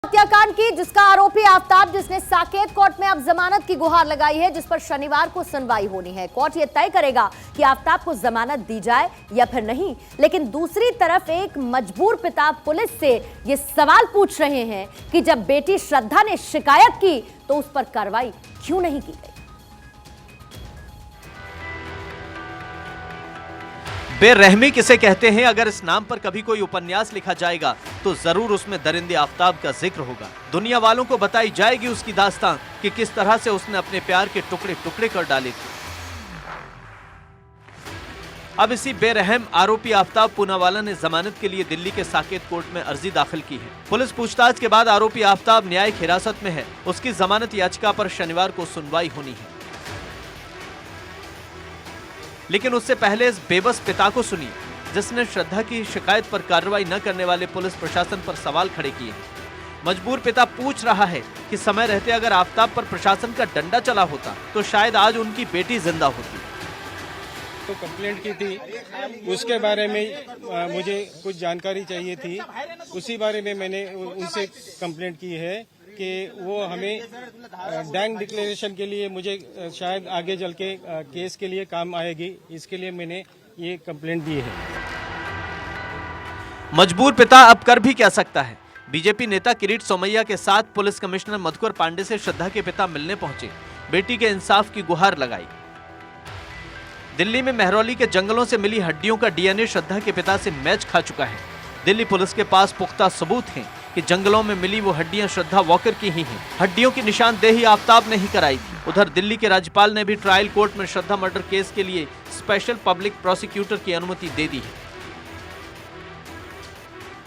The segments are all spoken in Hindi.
हत्याकांड की जिसका आरोपी आफ्ताब, जिसने साकेत कोर्ट में अब जमानत की गुहार लगाई है, जिस पर शनिवार को सुनवाई होनी है। कोर्ट यह तय करेगा कि आफ्ताब को जमानत दी जाए या फिर नहीं। लेकिन दूसरी तरफ एक मजबूर पिता पुलिस से यह सवाल पूछ रहे हैं कि जब बेटी श्रद्धा ने शिकायत की तो उस पर कार्रवाई क्यों नहीं की गई। बेरहमी किसे कहते हैं? अगर इस नाम पर कभी कोई उपन्यास लिखा जाएगा तो जरूर उसमें दरिंदे आफ्ताब का जिक्र होगा। दुनिया वालों को बताई जाएगी उसकी दास्तां कि किस तरह से उसने अपने प्यार के टुकड़े टुकड़े कर डाले थे। अब इसी बेरहम आरोपी आफ्ताब पूनावाला ने जमानत के लिए दिल्ली के साकेत कोर्ट में अर्जी दाखिल की है। पुलिस पूछताछ के बाद आरोपी आफ्ताब न्यायिक हिरासत में है। उसकी जमानत याचिका पर शनिवार को सुनवाई होनी है, लेकिन उससे पहले इस बेबस पिता को सुनिए जिसने श्रद्धा की शिकायत पर कार्रवाई न करने वाले पुलिस प्रशासन पर सवाल खड़े किए। मजबूर पिता पूछ रहा है कि समय रहते अगर आफ्ताब पर प्रशासन का डंडा चला होता तो शायद आज उनकी बेटी जिंदा होती। तो कंप्लेंट की थी, उसके बारे में मुझे कुछ जानकारी चाहिए थी। उसी बारे में मैंने उनसे कंप्लेंट की है कि वो हमें डैंग डिक्लेरेशन के लिए मुझे शायद आगे चल के केस के लिए काम आएगी, इसके लिए मैंने ये कंप्लेंट दी है। मजबूर पिता अब कर भी क्या सकता है। बीजेपी नेता किरीट सोमैया के साथ पुलिस कमिश्नर मधुकर पांडे से श्रद्धा के पिता मिलने पहुंचे, बेटी के इंसाफ की गुहार लगाई। दिल्ली में मेहरौली के जंगलों से मिली हड्डियों का डीएनए श्रद्धा के पिता से मैच खा चुका है। दिल्ली पुलिस के पास पुख्ता सबूत हैं कि जंगलों में मिली वो हड्डियां श्रद्धा वॉकर की ही हैं। हड्डियों की निशानदेही आफ्ताब ने ही कराई थी। उधर दिल्ली के राज्यपाल ने भी ट्रायल कोर्ट में श्रद्धा मर्डर केस के लिए स्पेशल पब्लिक प्रोसिक्यूटर की अनुमति दे दी है।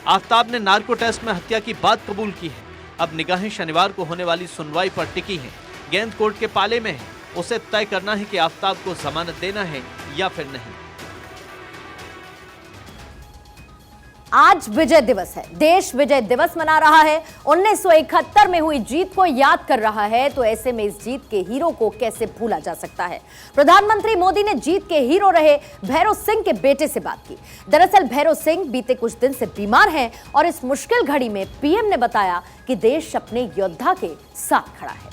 आफ्ताब ने नार्को टेस्ट में हत्या की बात कबूल की है। अब निगाहें शनिवार को होने वाली सुनवाई पर टिकी हैं। गेंद कोर्ट के पाले में है, उसे तय करना है कि आफ्ताब को जमानत देना है या फिर नहीं। आज विजय दिवस है, देश विजय दिवस मना रहा है, 1971 में हुई जीत को याद कर रहा है। तो ऐसे में इस जीत के हीरो को कैसे भूला जा सकता है। प्रधानमंत्री मोदी ने जीत के हीरो रहे भैरव सिंह के बेटे से बात की। दरअसल भैरव सिंह बीते कुछ दिन से बीमार हैं और इस मुश्किल घड़ी में पीएम ने बताया कि देश अपने योद्धा के साथ खड़ा है।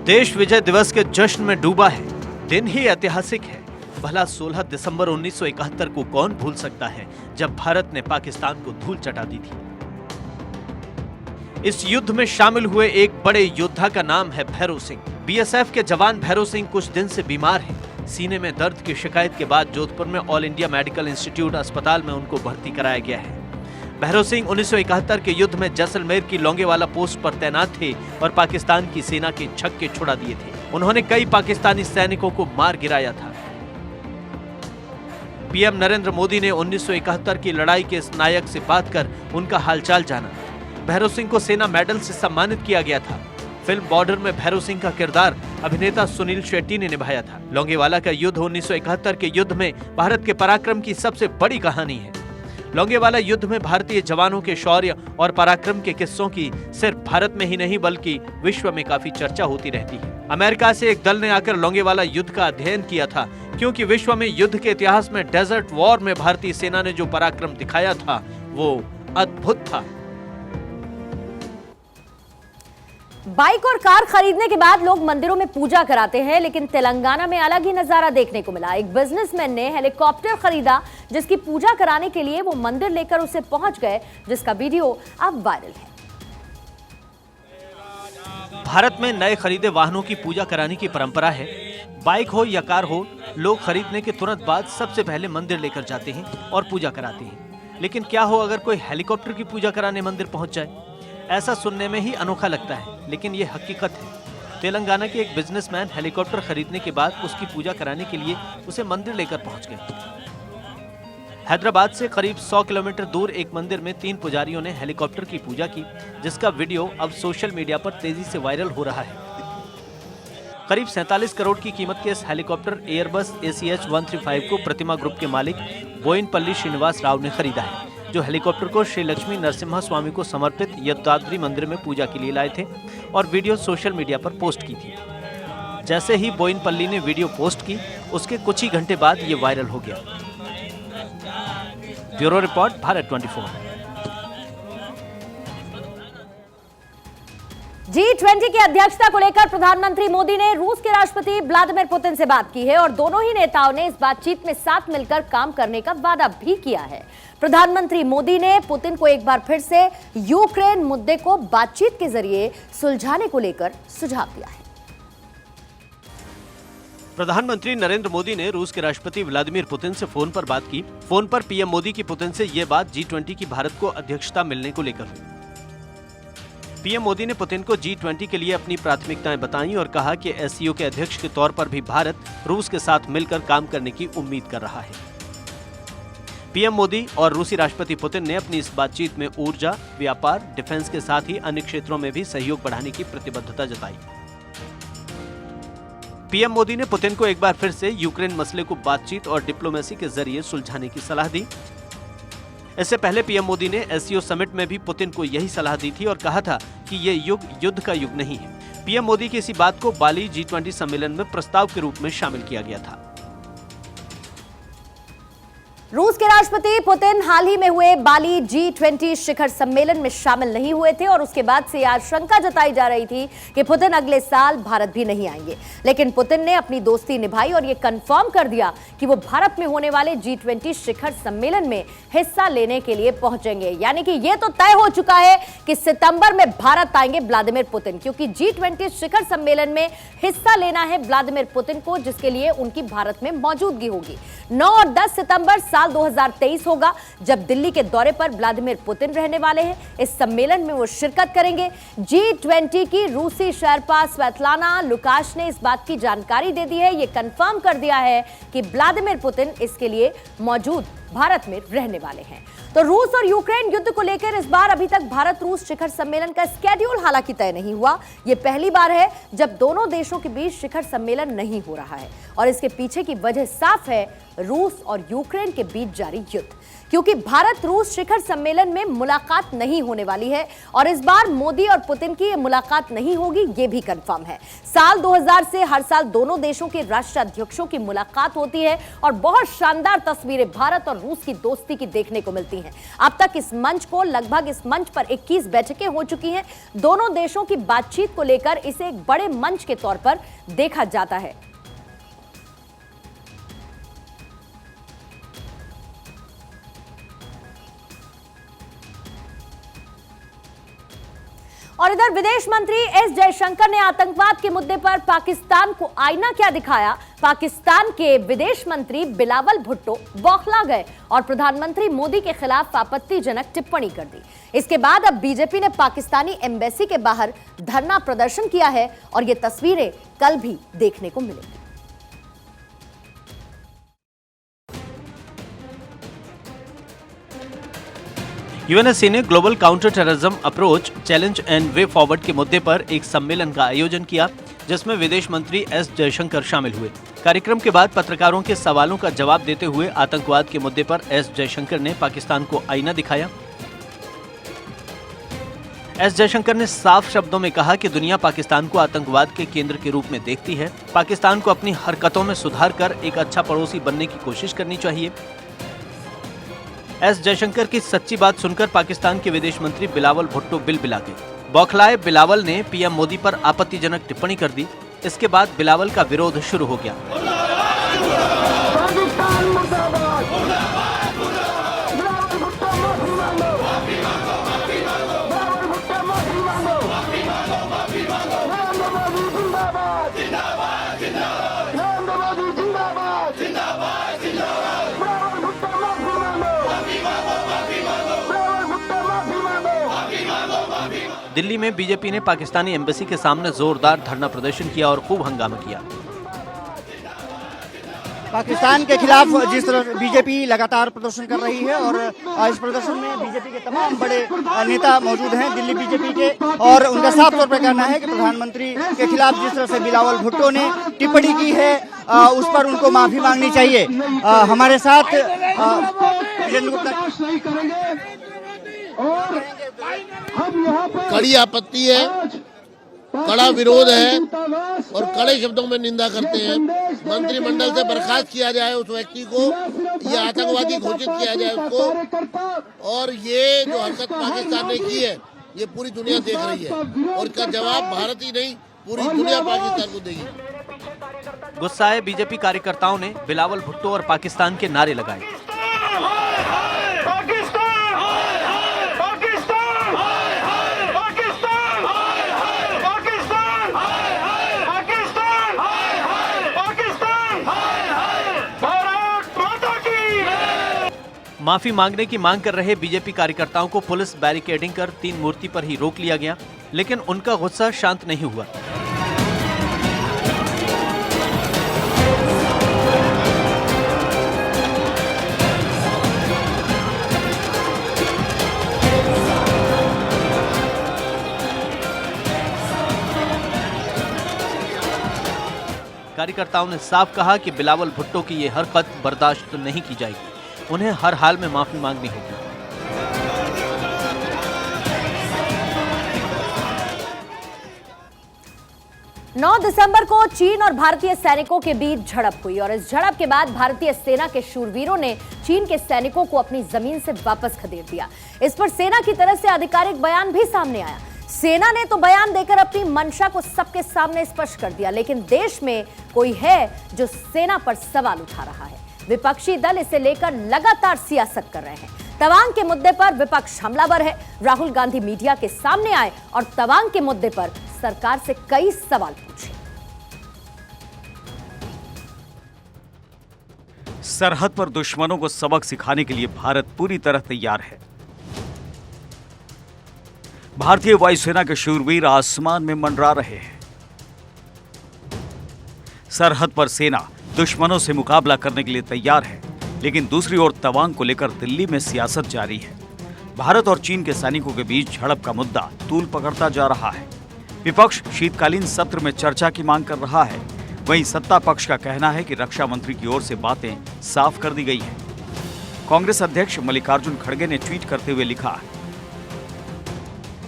देश विजय दिवस के जश्न में डूबा है। दिन ही ऐतिहासिक है। भला 16 दिसंबर 1971 को कौन भूल सकता है जब भारत ने पाकिस्तान को धूल चटा दी थी। इस युद्ध में शामिल हुए एक बड़े योद्धा का नाम है भैरव सिंह। बीएसएफ के जवान भैरव सिंह कुछ दिन से बीमार हैं। सीने में दर्द की शिकायत के बाद जोधपुर में ऑल इंडिया मेडिकल इंस्टीट्यूट अस्पताल में उनको भर्ती कराया गया है। भैरव सिंह 1971 के युद्ध में जैसलमेर की लोंगेवाला पोस्ट पर तैनात थे और पाकिस्तान की सेना के छक्के छुड़ा दिए थे। उन्होंने कई पाकिस्तानी सैनिकों को मार गिराया था। पीएम नरेंद्र मोदी ने 1971 की लड़ाई के इस नायक से बात कर उनका हालचाल जाना। भैरव सिंह को सेना मेडल से सम्मानित किया गया था। फिल्म बॉर्डर में भैरव सिंह का किरदार अभिनेता सुनील शेट्टी ने निभाया था। लोंगेवाला का युद्ध 1971 के युद्ध में भारत के पराक्रम की सबसे बड़ी कहानी है। लोंगेवाला युद्ध में भारतीय जवानों के शौर्य और पराक्रम के किस्सों की सिर्फ भारत में ही नहीं बल्कि विश्व में काफी चर्चा होती रहती है। अमेरिका से एक दल ने आकर लोंगेवाला युद्ध का अध्ययन किया था, क्योंकि विश्व में युद्ध के इतिहास में डेजर्ट वॉर में भारतीय सेना ने जो पराक्रम दिखाया था वो अद्भुत था। बाइक और कार खरीदने के बाद लोग मंदिरों में पूजा कराते हैं, लेकिन तेलंगाना में अलग ही नजारा देखने को मिला। एक बिजनेसमैन ने हेलीकॉप्टर खरीदा जिसकी पूजा कराने के लिए वो मंदिर लेकर उसे पहुंच गए, जिसका वीडियो अब वायरल है। भारत में नए खरीदे वाहनों की पूजा कराने की परंपरा है। बाइक हो या कार हो, लोग खरीदने के तुरंत बाद सबसे पहले मंदिर लेकर जाते हैं और पूजा कराते हैं। लेकिन क्या हो अगर कोई हेलीकॉप्टर की पूजा कराने मंदिर पहुंच जाए? ऐसा सुनने में ही अनोखा लगता है, लेकिन ये हकीकत है। तेलंगाना के एक बिजनेसमैन हेलीकॉप्टर खरीदने के बाद उसकी पूजा कराने के लिए उसे मंदिर लेकर पहुंच गए। हैदराबाद से करीब 100 किलोमीटर दूर एक मंदिर में 3 पुजारियों ने हेलीकॉप्टर की पूजा की, जिसका वीडियो अब सोशल मीडिया पर तेजी से वायरल हो रहा है। करीब 47 करोड़ की कीमत के इस हेलीकॉप्टर एयरबस ACH 135 को प्रतिमा ग्रुप के मालिक बोयिनपल्ली श्रीनिवास राव ने खरीदा है, जो हेलीकॉप्टर को श्री लक्ष्मी नरसिम्हा स्वामी को समर्पित यदाद्री मंदिर में पूजा के लिए लाए थे और वीडियो सोशल मीडिया पर पोस्ट की थी। जैसे ही बोयिनपल्ली ने वीडियो पोस्ट की, उसके कुछ ही घंटे बाद ये वायरल हो गया। Bureau report, Bharat 24। G20 की अध्यक्षता को लेकर प्रधानमंत्री मोदी ने रूस के राष्ट्रपति व्लादिमीर पुतिन से बात की है और दोनों ही नेताओं ने इस बातचीत में साथ मिलकर काम करने का वादा भी किया है। प्रधानमंत्री मोदी ने पुतिन को एक बार फिर से यूक्रेन मुद्दे को बातचीत के जरिए सुलझाने को लेकर सुझाव दिया है। प्रधानमंत्री नरेंद्र मोदी ने रूस के राष्ट्रपति व्लादिमीर पुतिन से फोन पर बात की। फोन पर पीएम मोदी की पुतिन से ये बात G20 की भारत को अध्यक्षता मिलने को लेकर हुई। पीएम मोदी ने पुतिन को G20 के लिए अपनी प्राथमिकताएं बताईं और कहा कि एससीओ के अध्यक्ष के तौर पर भी भारत रूस के साथ मिलकर काम करने की उम्मीद कर रहा है। पीएम मोदी और रूसी राष्ट्रपति पुतिन ने अपनी इस बातचीत में ऊर्जा, व्यापार, डिफेंस के साथ ही अन्य क्षेत्रों में भी सहयोग बढ़ाने की प्रतिबद्धता जताई। पीएम मोदी ने पुतिन को एक बार फिर से यूक्रेन मसले को बातचीत और डिप्लोमेसी के जरिए सुलझाने की सलाह दी। इससे पहले पीएम मोदी ने एससीओ समिट में भी पुतिन को यही सलाह दी थी और कहा था कि ये युग युद्ध का युग नहीं है। पीएम मोदी की इसी बात को बाली G20 सम्मेलन में प्रस्ताव के रूप में शामिल किया गया था। रूस के राष्ट्रपति पुतिन हाल ही में हुए बाली G20 शिखर सम्मेलन में शामिल नहीं हुए थे और उसके बाद से आशंका जताई जा रही थी कि पुतिन अगले साल भारत भी नहीं आएंगे। लेकिन पुतिन ने अपनी दोस्ती निभाई और ये कंफर्म कर दिया कि वो भारत में होने वाले G20 शिखर सम्मेलन में हिस्सा लेने के लिए पहुंचेंगे। यानी कि ये तो तय हो चुका है कि सितंबर में भारत आएंगे व्लादिमीर पुतिन, क्योंकि G20 शिखर सम्मेलन में हिस्सा लेना है व्लादिमीर पुतिन को, जिसके लिए उनकी भारत में मौजूदगी होगी। 9 और 10 सितंबर साल 2023 होगा जब दिल्ली के दौरे पर व्लादिमीर पुतिन रहने वाले हैं। इस सम्मेलन में वो शिरकत करेंगे। G20 की रूसी शेरपा स्वेतलाना लुकाश ने इस बात की जानकारी दे दी है, ये कंफर्म कर दिया है कि व्लादिमीर पुतिन इसके लिए मौजूद भारत में रहने वाले हैं। तो रूस और यूक्रेन युद्ध को लेकर इस बार अभी तक भारत रूस शिखर सम्मेलन का स्केड्यूल हालांकि तय नहीं हुआ। यह पहली बार है जब दोनों देशों के बीच शिखर सम्मेलन नहीं हो रहा है और इसके पीछे की वजह साफ है, रूस और यूक्रेन के बीच जारी युद्ध। क्योंकि भारत रूस शिखर सम्मेलन में मुलाकात नहीं होने वाली है और इस बार मोदी और पुतिन की मुलाकात नहीं होगी, यह भी कंफर्म है। साल 2000 से हर साल दोनों देशों के राष्ट्राध्यक्षों की मुलाकात होती है और बहुत शानदार तस्वीरें भारत और रूस की दोस्ती की देखने को मिलती हैं। अब तक इस मंच पर 21 बैठकें हो चुकी हैं। दोनों देशों की बातचीत को लेकर इसे एक बड़े मंच के तौर पर देखा जाता है। और इधर विदेश मंत्री एस जयशंकर ने आतंकवाद के मुद्दे पर पाकिस्तान को आईना क्या दिखाया। पाकिस्तान के विदेश मंत्री बिलावल भुट्टो बौखला गए और प्रधानमंत्री मोदी के खिलाफ आपत्तिजनक टिप्पणी कर दी। इसके बाद अब बीजेपी ने पाकिस्तानी एम्बेसी के बाहर धरना प्रदर्शन किया है और ये तस्वीरें कल भी देखने को मिलेंगी। यूएनएससी ने global counter terrorism approach challenge and way forward के मुद्दे पर एक सम्मेलन का आयोजन किया, जिसमें विदेश मंत्री एस जयशंकर शामिल हुए। कार्यक्रम के बाद पत्रकारों के सवालों का जवाब देते हुए आतंकवाद के मुद्दे पर एस जयशंकर ने पाकिस्तान को आईना दिखाया। एस जयशंकर ने साफ शब्दों में कहा कि दुनिया पाकिस्तान को आतंकवाद के केंद्र के रूप में देखती है। पाकिस्तान को अपनी हरकतों में सुधार कर एक अच्छा पड़ोसी बनने की कोशिश करनी चाहिए। एस जयशंकर की सच्ची बात सुनकर पाकिस्तान के विदेश मंत्री बिलावल भुट्टो बिलबिला गए। बौखलाए बिलावल ने पीएम मोदी पर आपत्तिजनक टिप्पणी कर दी। इसके बाद बिलावल का विरोध शुरू हो गया। दिल्ली में बीजेपी ने पाकिस्तानी एम्बेसी के सामने जोरदार धरना प्रदर्शन किया और खूब हंगामा किया। पाकिस्तान के खिलाफ जिस तरह बीजेपी लगातार प्रदर्शन कर रही है और इस प्रदर्शन में बीजेपी के तमाम बड़े नेता मौजूद हैं दिल्ली बीजेपी के, और उनका साफ तौर पर कहना है कि प्रधानमंत्री के खिलाफ जिस तरह से बिलावल भुट्टो ने टिप्पणी की है उस पर उनको माफी मांगनी चाहिए। हमारे साथ कड़ी आपत्ति है, कड़ा विरोध है और कड़े शब्दों में निंदा करते हैं। मंत्रिमंडल से बर्खास्त किया जाए उस व्यक्ति को, ये आतंकवादी घोषित किया जाए उसको, और ये जो हरकत पाकिस्तान ने की है ये पूरी दुनिया देख रही है और इसका जवाब भारत ही नहीं पूरी दुनिया पाकिस्तान को देगी। गुस्साए बीजेपी कार्यकर्ताओं ने बिलावल भुट्टो और पाकिस्तान के नारे लगाए। माफी मांगने की मांग कर रहे बीजेपी कार्यकर्ताओं को पुलिस बैरिकेडिंग कर 3 मूर्ति पर ही रोक लिया गया, लेकिन उनका गुस्सा शांत नहीं हुआ। कार्यकर्ताओं ने साफ कहा कि बिलावल भुट्टो की ये हरकत बर्दाश्त नहीं की जाएगी, उन्हें हर हाल में माफी मांगनी होगी। नौ दिसंबर को चीन और भारतीय सैनिकों के बीच झड़प हुई और इस झड़प के बाद भारतीय सेना के शूरवीरों ने चीन के सैनिकों को अपनी जमीन से वापस खदेड़ दिया। इस पर सेना की तरफ से आधिकारिक बयान भी सामने आया। सेना ने तो बयान देकर अपनी मंशा को सबके सामने स्पष्ट कर दिया, लेकिन देश में कोई है जो सेना पर सवाल उठा रहा है। विपक्षी दल इसे लेकर लगातार सियासत कर रहे हैं। तवांग के मुद्दे पर विपक्ष हमलावर है। राहुल गांधी मीडिया के सामने आए और तवांग के मुद्दे पर सरकार से कई सवाल पूछे। सरहद पर दुश्मनों को सबक सिखाने के लिए भारत पूरी तरह तैयार है। भारतीय वायुसेना के शूरवीर आसमान में मंडरा रहे हैं। सरहद पर सेना दुश्मनों से मुकाबला करने के लिए तैयार है, लेकिन दूसरी ओर तवांग को लेकर दिल्ली में सियासत जारी है। भारत और चीन के सैनिकों के बीच झड़प का मुद्दा तूल पकड़ता जा रहा है। विपक्ष शीतकालीन सत्र में चर्चा की मांग कर रहा है, वहीं सत्ता पक्ष का कहना है कि रक्षा मंत्री की ओर से बातें साफ कर दी गई हैं। कांग्रेस अध्यक्ष मल्लिकार्जुन खड़गे ने ट्वीट करते हुए लिखा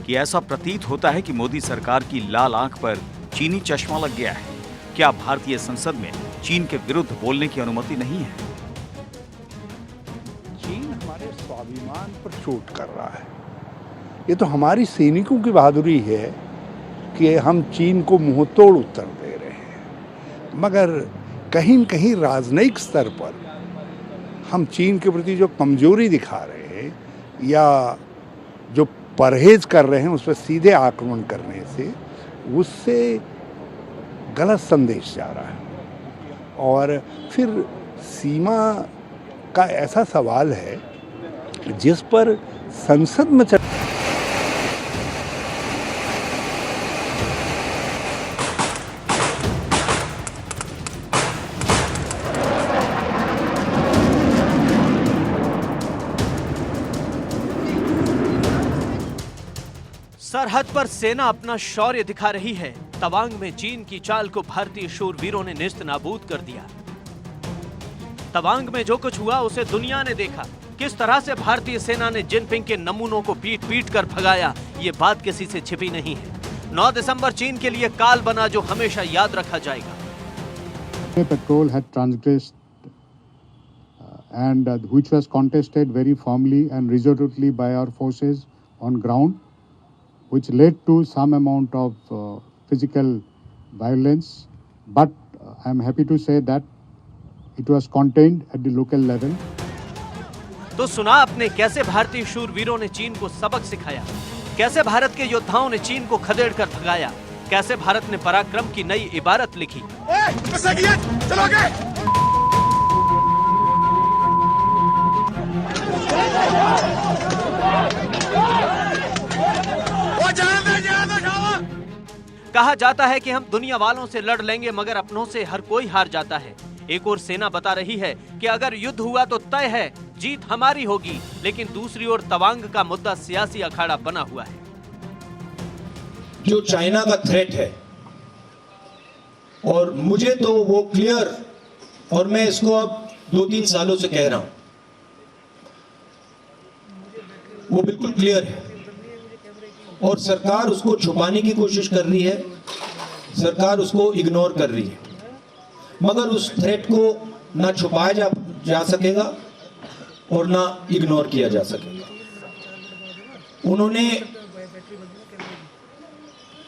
कि ऐसा प्रतीत होता है कि मोदी सरकार की लाल आंख पर चीनी चश्मा लग गया है। क्या भारतीय संसद में चीन के विरुद्ध बोलने की अनुमति नहीं है? चीन हमारे स्वाभिमान पर चोट कर रहा है। ये तो हमारी सैनिकों की बहादुरी है कि हम चीन को मुंह तोड़ उत्तर दे रहे हैं, मगर कहीं न कहीं राजनयिक स्तर पर हम चीन के प्रति जो कमजोरी दिखा रहे हैं या जो परहेज कर रहे हैं उस पर सीधे आक्रमण करने से, उससे गलत संदेश जा रहा है। और फिर सीमा का ऐसा सवाल है जिस पर संसद में सरहद पर सेना अपना शौर्य दिखा रही है। तवांग में चीन की चाल को भारतीय शूरवीरों ने नेस्त नाबूद कर दिया। तवांग में जो कुछ हुआ उसे दुनिया ने देखा। किस तरह से भारतीय सेना ने जिनपिंग के नमूनों को पीट पीट कर भगाया, ये बात किसी से छिपी नहीं है। 9 दिसंबर चीन के लिए काल बना जो हमेशा याद रखा जाएगा। Patrol had transgressed and which was contested very firmly and resolutely by our forces on ground, which led to some amount of physical violence, but I am happy to say that it was contained at the local level. तो सुना आपने कैसे भारतीय शूरवीरों ने चीन को सबक सिखाया, कैसे भारत के योद्धाओं ने चीन को खदेड़ कर भगाया, कैसे भारत ने पराक्रम की नई इबारत लिखी। कहा जाता है कि हम दुनिया वालों से लड़ लेंगे मगर अपनों से हर कोई हार जाता है। एक और सेना बता रही है कि अगर युद्ध हुआ तो तय है जीत हमारी होगी, लेकिन दूसरी ओर तवांग का मुद्दा सियासी अखाड़ा बना हुआ है। जो चाइना का थ्रेट है, और मुझे तो वो क्लियर, और मैं इसको अब 2-3 सालों से कह रहा हूं, वो बिल्कुल क्लियर है और सरकार उसको छुपाने की कोशिश कर रही है, सरकार उसको इग्नोर कर रही है, मगर उस थ्रेट को ना छुपाया जा सकेगा और ना इग्नोर किया जा सकेगा। उन्होंने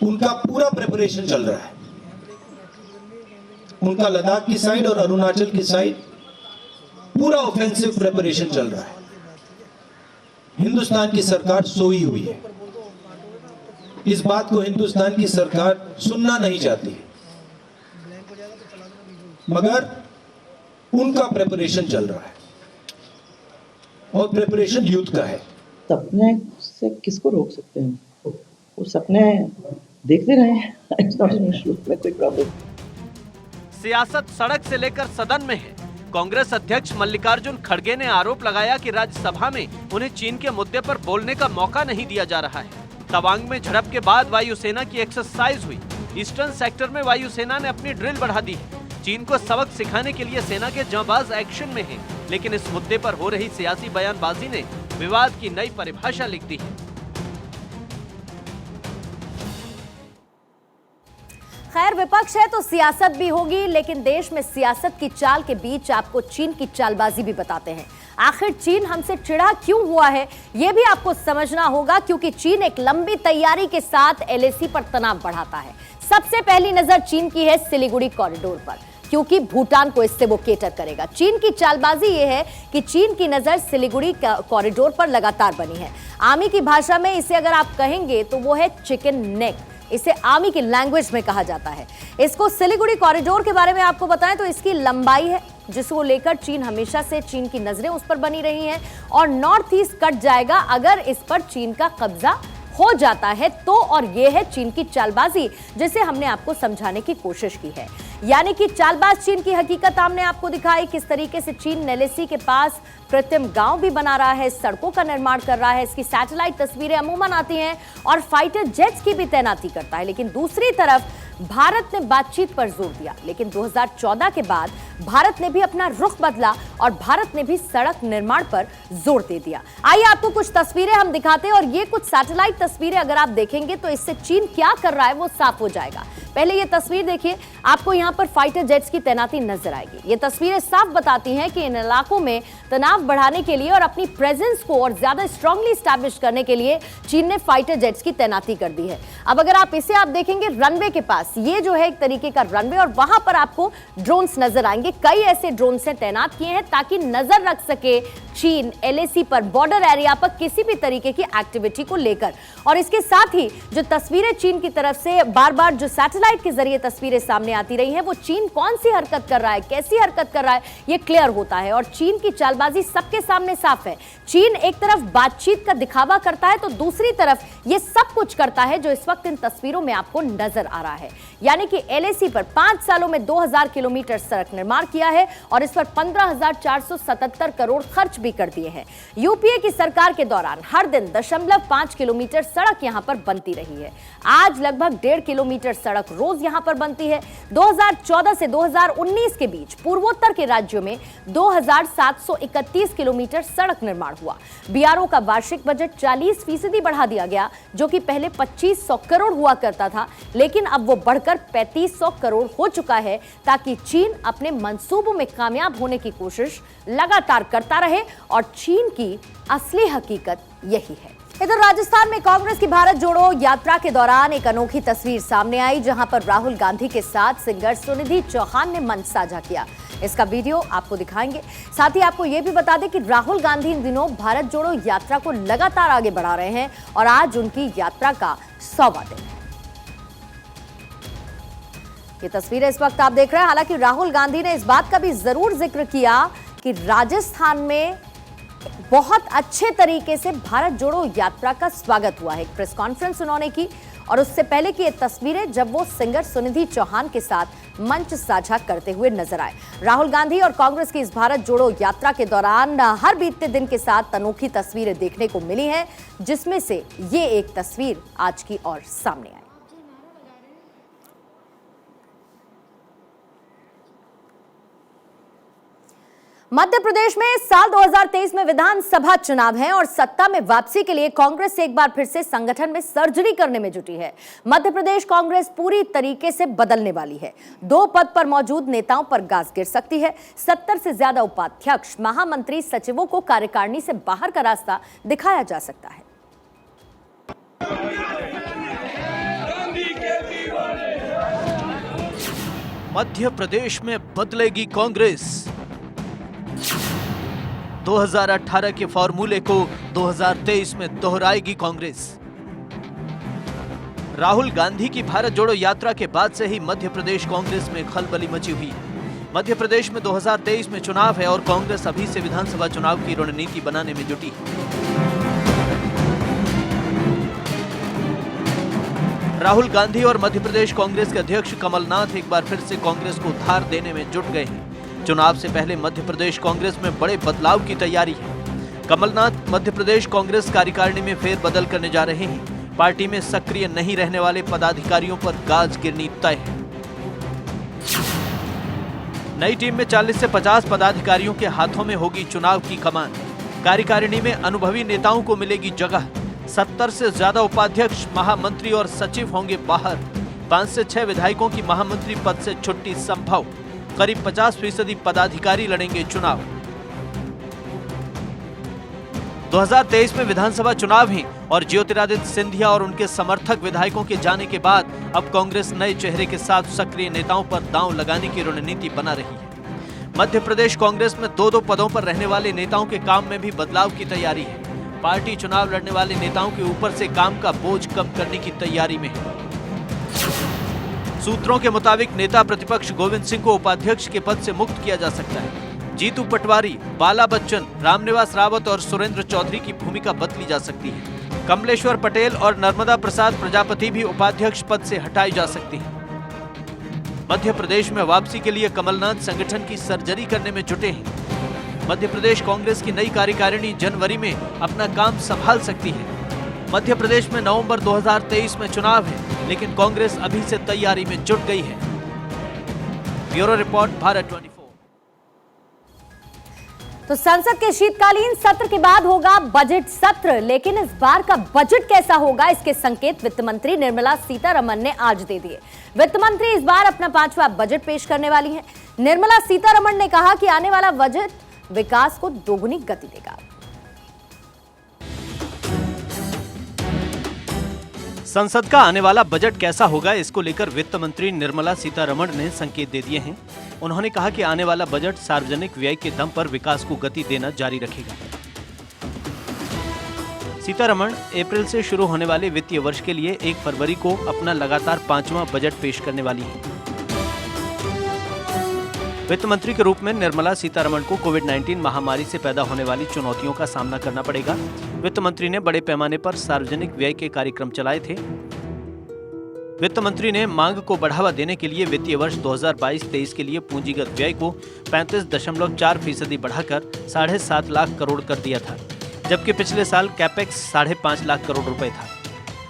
उनका पूरा प्रिपरेशन चल रहा है। उनका लद्दाख की साइड और अरुणाचल की साइड पूरा ऑफेंसिव प्रिपरेशन चल रहा है। हिंदुस्तान की सरकार सोई हुई है। इस बात को हिंदुस्तान की सरकार सुनना नहीं चाहती है, मगर उनका प्रिपरेशन चल रहा है और प्रिपरेशन यूथ का है। सपने से किसको रोक सकते हैं? वो सपने देखते रहे, इट्स नॉट एन इशू, कोई प्रॉब्लम। सियासत सड़क से लेकर सदन में है। कांग्रेस अध्यक्ष मल्लिकार्जुन खड़गे ने आरोप लगाया कि राज्यसभा में उन्हें चीन के मुद्दे पर बोलने का मौका नहीं दिया जा रहा है। तवांग में झड़प के बाद वायुसेना की एक्सरसाइज हुई। ईस्टर्न सेक्टर में वायुसेना ने अपनी ड्रिल बढ़ा दी है। चीन को सबक सिखाने के लिए सेना के जांबाज एक्शन में हैं, लेकिन इस मुद्दे पर हो रही सियासी बयानबाजी ने विवाद की नई परिभाषा लिख दी है। खैर, विपक्ष है तो सियासत भी होगी, लेकिन देश में सियासत की चाल के बीच आपको चीन की चालबाजी भी बताते हैं। आखिर चीन हमसे चिढ़ा क्यों हुआ है, यह भी आपको समझना होगा, क्योंकि चीन एक लंबी तैयारी के साथ एलएसी पर तनाव बढ़ाता है। सबसे पहली नजर चीन की है सिलीगुड़ी कॉरिडोर पर, क्योंकि भूटान को इससे वो केटर करेगा। चीन की चालबाजी ये है कि चीन की नजर सिलीगुड़ी कॉरिडोर पर लगातार बनी है। आर्मी की भाषा में इसे अगर आप कहेंगे तो वो है चिकन नेक। इसे आर्मी की लैंग्वेज में कहा जाता है। इसको सिलीगुड़ी कॉरिडोर के बारे में आपको बताएं तो इसकी लंबाई है जिसको लेकर चीन हमेशा से चीन की नजरें उस पर बनी रही हैं, और नॉर्थ ईस्ट कट जाएगा अगर इस पर चीन का कब्जा हो जाता है तो। और यह है चीन की चालबाजी, जिसे हमने आपको समझाने की कोशिश की है। यानी कि चालबाज चीन की हकीकत हमने आपको दिखाई, किस तरीके से चीन एलएसी के पास कृत्रिम गांव भी बना रहा है, सड़कों का निर्माण कर रहा है। इसकी सैटेलाइट तस्वीरें अमूमन आती हैं और फाइटर जेट्स की भी तैनाती करता है। लेकिन दूसरी तरफ भारत ने बातचीत पर जोर दिया, लेकिन 2014 के बाद भारत ने भी अपना रुख बदला और भारत ने भी सड़क निर्माण पर जोर दे दिया। आइए आपको कुछ तस्वीरें हम दिखाते हैं, और ये कुछ सैटेलाइट तस्वीरें अगर आप देखेंगे तो इससे चीन क्या कर रहा है वो साफ हो जाएगा। पहले ये तस्वीर देखिए, आपको यहाँ पर फाइटर जेट्स की तैनाती नजर आएगी। ये तस्वीरें साफ बताती हैं कि इन इलाकों में तनाव बढ़ाने के लिए और अपनी प्रेजेंस को और ज्यादा स्ट्रांगली एस्टैब्लिश करने के लिए चीन ने फाइटर जेट्स की तैनाती कर दी है। अब अगर आप इसे देखेंगे रनवे के पास, ये जो है एक तरीके का रनवे, और वहां पर आपको ड्रोन्स नजर आएंगे। कई ऐसे ड्रोन से तैनात किए हैं ताकि नजर रख सके चीन एलएसी पर, बॉर्डर एरिया पर किसी भी तरीके की एक्टिविटी को लेकर। और इसके साथ ही जो तस्वीरें चीन की तरफ से बार बार जो सैटेलाइट के जरिए तस्वीरें सामने आती रही हैं, वो चीन कौन सी हरकत कर रहा है, कैसी हरकत कर रहा है, ये क्लियर होता है। और चीन की चालबाजी सबके सामने साफ है। चीन एक तरफ बातचीत का दिखावा करता है तो दूसरी तरफ ये सब कुछ करता है जो इस वक्त इन तस्वीरों में आपको नजर आ रहा है। यानी कि एलएसी पर 5 सालों में 2000 किलोमीटर सड़क निर्माण किया है और इस पर 15,477 करोड़ खर्च भी कर दिए हैं। यूपीए की सरकार के दौरान हर दिन 0.5 किलोमीटर सड़क यहां पर बनती रही है। आज लगभग 1.5 किलोमीटर सड़क रोज यहां पर बनती है। 2014 से 2019 के बीच पूर्वोत्तर के राज्यों में 2731 किलोमीटर सड़क निर्माण हुआ। बीआरओ का वार्षिक बजट 40% बढ़ा दिया गया, जो कि पहले 2500 करोड़ हुआ करता था, लेकिन अब वो बढ़कर 3500 करोड़ हो चुका है, ताकि चीन अपने मंसूबों में कामयाब होने की कोशिश लगातार करता रहे। और चीन की असली हकीकत यही है। इधर राजस्थान में कांग्रेस की भारत जोड़ो यात्रा के दौरान एक अनोखी तस्वीर सामने आई, जहां पर राहुल गांधी के साथ सिंगर सुनिधि चौहान ने मंच साझा किया। इसका वीडियो आपको दिखाएंगे। साथ ही आपको यह भी बता दें कि राहुल गांधी इन दिनों भारत जोड़ो यात्रा को लगातार आगे बढ़ा रहे हैं और आज उनकी यात्रा का 100वां दिन है। ये तस्वीरें इस वक्त आप देख रहे हैं। हालांकि राहुल गांधी ने इस बात का भी जरूर जिक्र किया कि राजस्थान में बहुत अच्छे तरीके से भारत जोड़ो यात्रा का स्वागत हुआ है। एक प्रेस कॉन्फ्रेंस उन्होंने की और उससे पहले की ये तस्वीरें जब वो सिंगर सुनिधि चौहान के साथ मंच साझा करते हुए नजर आए। राहुल गांधी और कांग्रेस की इस भारत जोड़ो यात्रा के दौरान हर बीतते दिन के साथ अनोखी तस्वीरें देखने को मिली हैं, जिसमें से ये एक तस्वीर आज की और सामने आई। मध्य प्रदेश में साल 2023 में विधानसभा चुनाव है और सत्ता में वापसी के लिए कांग्रेस एक बार फिर से संगठन में सर्जरी करने में जुटी है। मध्य प्रदेश कांग्रेस पूरी तरीके से बदलने वाली है। 2 पद पर मौजूद नेताओं पर गाज गिर सकती है। 70 से ज्यादा उपाध्यक्ष, महामंत्री, सचिवों को कार्यकारिणी से बाहर का रास्ता दिखाया जा सकता है। मध्य प्रदेश में बदलेगी कांग्रेस। 2018 के फॉर्मूले को 2023 में दोहराएगी कांग्रेस। राहुल गांधी की भारत जोड़ो यात्रा के बाद से ही मध्य प्रदेश कांग्रेस में खलबली मची हुई है। मध्य प्रदेश में 2023 में चुनाव है और कांग्रेस अभी से विधानसभा चुनाव की रणनीति बनाने में जुटी है। राहुल गांधी और मध्य प्रदेश कांग्रेस के अध्यक्ष कमलनाथ एक बार फिर से कांग्रेस को धार देने में जुट गए हैं। चुनाव से पहले मध्य प्रदेश कांग्रेस में बड़े बदलाव की तैयारी है। कमलनाथ मध्य प्रदेश कांग्रेस कार्यकारिणी में फेरबदल करने जा रहे हैं। पार्टी में सक्रिय नहीं रहने वाले पदाधिकारियों पर गाज गिरनी तय है। नई टीम में 40 से 50 पदाधिकारियों के हाथों में होगी चुनाव की कमान। कार्यकारिणी में अनुभवी नेताओं को मिलेगी जगह। 70 से ज्यादा उपाध्यक्ष, महामंत्री और सचिव होंगे बाहर। 5 से 6 विधायकों की महामंत्री पद से छुट्टी संभव। करीब 50% पदाधिकारी लड़ेंगे चुनाव। 2023 में विधानसभा चुनाव ही और ज्योतिरादित्य सिंधिया और उनके समर्थक विधायकों के जाने के बाद अब कांग्रेस नए चेहरे के साथ सक्रिय नेताओं पर दांव लगाने की रणनीति बना रही है। मध्य प्रदेश कांग्रेस में 2-2 पदों पर रहने वाले नेताओं के काम में भी बदलाव की तैयारी है। पार्टी चुनाव लड़ने वाले नेताओं के ऊपर से काम का बोझ कम करने की तैयारी में है। सूत्रों के मुताबिक नेता प्रतिपक्ष गोविंद सिंह को उपाध्यक्ष के पद से मुक्त किया जा सकता है। जीतू पटवारी, बाला बच्चन, रामनिवास रावत और सुरेंद्र चौधरी की भूमिका बदली जा सकती है। कमलेश्वर पटेल और नर्मदा प्रसाद प्रजापति भी उपाध्यक्ष पद से हटाई जा सकती हैं। मध्य प्रदेश में वापसी के लिए कमलनाथ संगठन की सर्जरी करने में जुटे हैं। मध्य प्रदेश कांग्रेस की नई कार्यकारिणी जनवरी में अपना काम संभाल सकती है। मध्य प्रदेश में नवंबर 2023 में चुनाव है, लेकिन कांग्रेस अभी से तैयारी में जुट गई है। Bureau report, Bharat 24। तो संसद के शीतकालीन सत्र के बाद होगा बजट सत्र, लेकिन इस बार का बजट कैसा होगा इसके संकेत वित्त मंत्री निर्मला सीतारमण ने आज दे दिए। वित्त मंत्री इस बार अपना 5वां बजट पेश करने वाली हैं। निर्मला सीतारमण ने कहा कि आने वाला बजट विकास को दोगुनी गति देगा। संसद का आने वाला बजट कैसा होगा इसको लेकर वित्त मंत्री निर्मला सीतारमण ने संकेत दे दिए हैं। उन्होंने कहा कि आने वाला बजट सार्वजनिक व्यय के दम पर विकास को गति देना जारी रखेगा। सीतारमण अप्रैल से शुरू होने वाले वित्तीय वर्ष के लिए 1 फरवरी को अपना लगातार 5वां बजट पेश करने वाली हैं। वित्त मंत्री के रूप में निर्मला सीतारमण को कोविड-19 महामारी से पैदा होने वाली चुनौतियों का सामना करना पड़ेगा। वित्त मंत्री ने बड़े पैमाने पर सार्वजनिक व्यय के कार्यक्रम चलाए थे। वित्त मंत्री ने मांग को बढ़ावा देने के लिए वित्तीय वर्ष 2022-23 के लिए पूंजीगत व्यय को 35.4% बढ़ाकर 7.5 लाख करोड़ कर दिया था, जबकि पिछले साल कैपेक्स 5.5 लाख करोड़ रुपए था।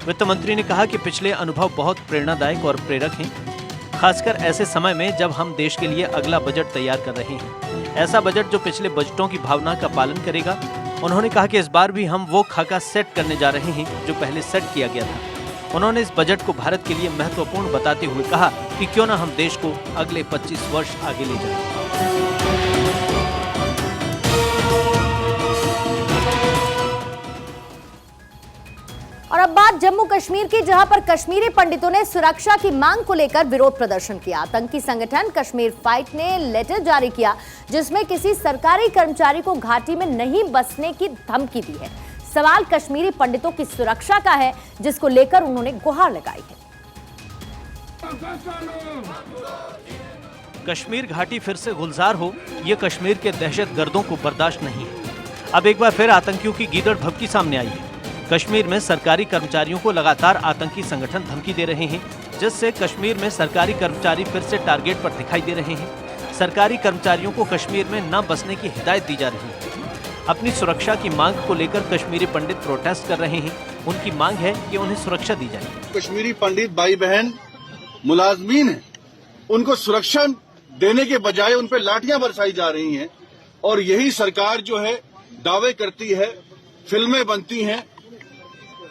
वित्त मंत्री ने कहा कि पिछले अनुभव बहुत प्रेरणादायक और प्रेरक हैं, खासकर ऐसे समय में जब हम देश के लिए अगला बजट तैयार कर रहे हैं। ऐसा बजट जो पिछले बजटों की भावना का पालन करेगा। उन्होंने कहा कि इस बार भी हम वो खाका सेट करने जा रहे हैं जो पहले सेट किया गया था। उन्होंने इस बजट को भारत के लिए महत्वपूर्ण बताते हुए कहा कि क्यों न हम देश को अगले 25 वर्ष आगे ले जाएं। और अब बात जम्मू कश्मीर की, जहां पर कश्मीरी पंडितों ने सुरक्षा की मांग को लेकर विरोध प्रदर्शन किया। आतंकी संगठन कश्मीर फाइट ने लेटर जारी किया, जिसमें किसी सरकारी कर्मचारी को घाटी में नहीं बसने की धमकी दी है। सवाल कश्मीरी पंडितों की सुरक्षा का है, जिसको लेकर उन्होंने गुहार लगाई है। कश्मीर घाटी फिर से गुलजार हो, ये कश्मीर के दहशतगर्दों को बर्दाश्त नहीं है। अब एक बार फिर आतंकियों की गीदड़ भभकी सामने आई है। कश्मीर में सरकारी कर्मचारियों को लगातार आतंकी संगठन धमकी दे रहे हैं, जिससे कश्मीर में सरकारी कर्मचारी फिर से टारगेट पर दिखाई दे रहे हैं। सरकारी कर्मचारियों को कश्मीर में न बसने की हिदायत दी जा रही है। अपनी सुरक्षा की मांग को लेकर कश्मीरी पंडित प्रोटेस्ट कर रहे हैं। उनकी मांग है कि उन्हें सुरक्षा दी जाए। कश्मीरी पंडित भाई बहन मुलाजमीन हैं, उनको सुरक्षा देने के बजाय उन पर लाठियां बरसाई जा रही हैं। और यही सरकार जो है दावे करती है, फिल्में बनती हैं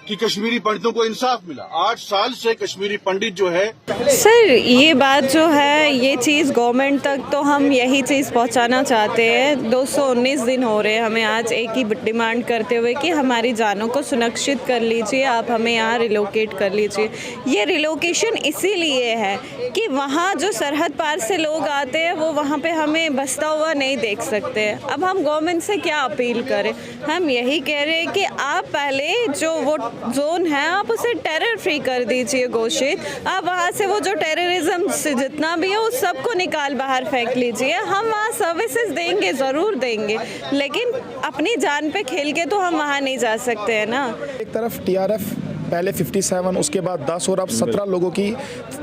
कि कश्मीरी पंडितों को इंसाफ मिला। 8 साल से कश्मीरी पंडित जो है। सर ये बात जो है, ये चीज़ गवर्नमेंट तक तो हम यही चीज़ पहुंचाना चाहते हैं। 219 दिन हो रहे हैं हमें आज एक ही डिमांड करते हुए कि हमारी जानों को सुरक्षित कर लीजिए, आप हमें यहाँ रिलोकेट कर लीजिए। ये रिलोकेशन इसीलिए है कि वहाँ जो सरहद पार से लोग आते हैं वो वहाँ पे हमें बसता हुआ नहीं देख सकते। अब हम गवर्नमेंट से क्या अपील करें? हम यही कह रहे हैं कि आप पहले जो वो जोन है आप उसे टेरर फ्री कर दीजिए घोषित। आप वहाँ से वो जो टेररिज्म से जितना भी है उस सबको निकाल बाहर फेंक लीजिए। हम वहाँ सर्विसेज देंगे, ज़रूर देंगे, लेकिन अपनी जान पे खेल के तो हम वहाँ नहीं जा सकते हैं ना। एक तरफ टीआरएफ पहले 57, उसके बाद 10 और अब 17 लोगों की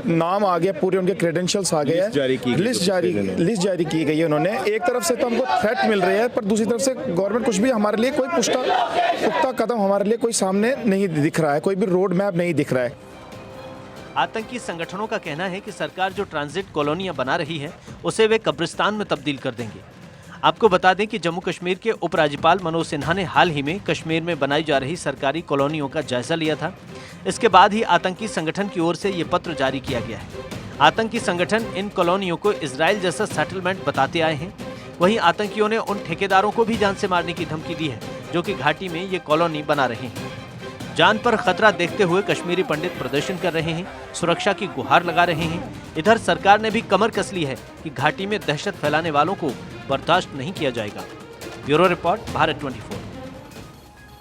नाम आ गया, पूरे उनके क्रेडेंशियल्स आ गए हैं, लिस्ट जारी की गई है उन्होंने। एक तरफ से तो हमको थ्रेट मिल रही है, पर दूसरी तरफ से गवर्नमेंट कुछ भी हमारे लिए कोई पुख्ता कदम हमारे लिए कोई सामने नहीं दिख रहा है, कोई भी रोड मैप नहीं दिख रहा है। आतंकी संगठनों का कहना है कि सरकार जो ट्रांजिट कॉलोनियां बना रही है उसे वे कब्रिस्तान में तब्दील कर देंगे। आपको बता दें कि जम्मू कश्मीर के उपराज्यपाल मनोज सिन्हा ने हाल ही में कश्मीर में बनाई जा रही सरकारी कॉलोनियों का जायजा लिया था। इसके बाद ही आतंकी संगठन की ओर से ये पत्र जारी किया गया है। आतंकी संगठन इन कॉलोनियों को इजराइल जैसा सेटलमेंट बताते आए हैं। वहीं आतंकियों ने उन ठेकेदारों को भी जान से मारने की धमकी दी है जो कि घाटी में ये कॉलोनी बना रहे हैं। जान पर खतरा देखते हुए कश्मीरी पंडित प्रदर्शन कर रहे हैं, सुरक्षा की गुहार लगा रहे हैं। इधर सरकार ने भी कमर कस ली है कि घाटी में दहशत फैलाने वालों को बर्दाश्त नहीं किया जाएगा। Bureau report, Bharat 24।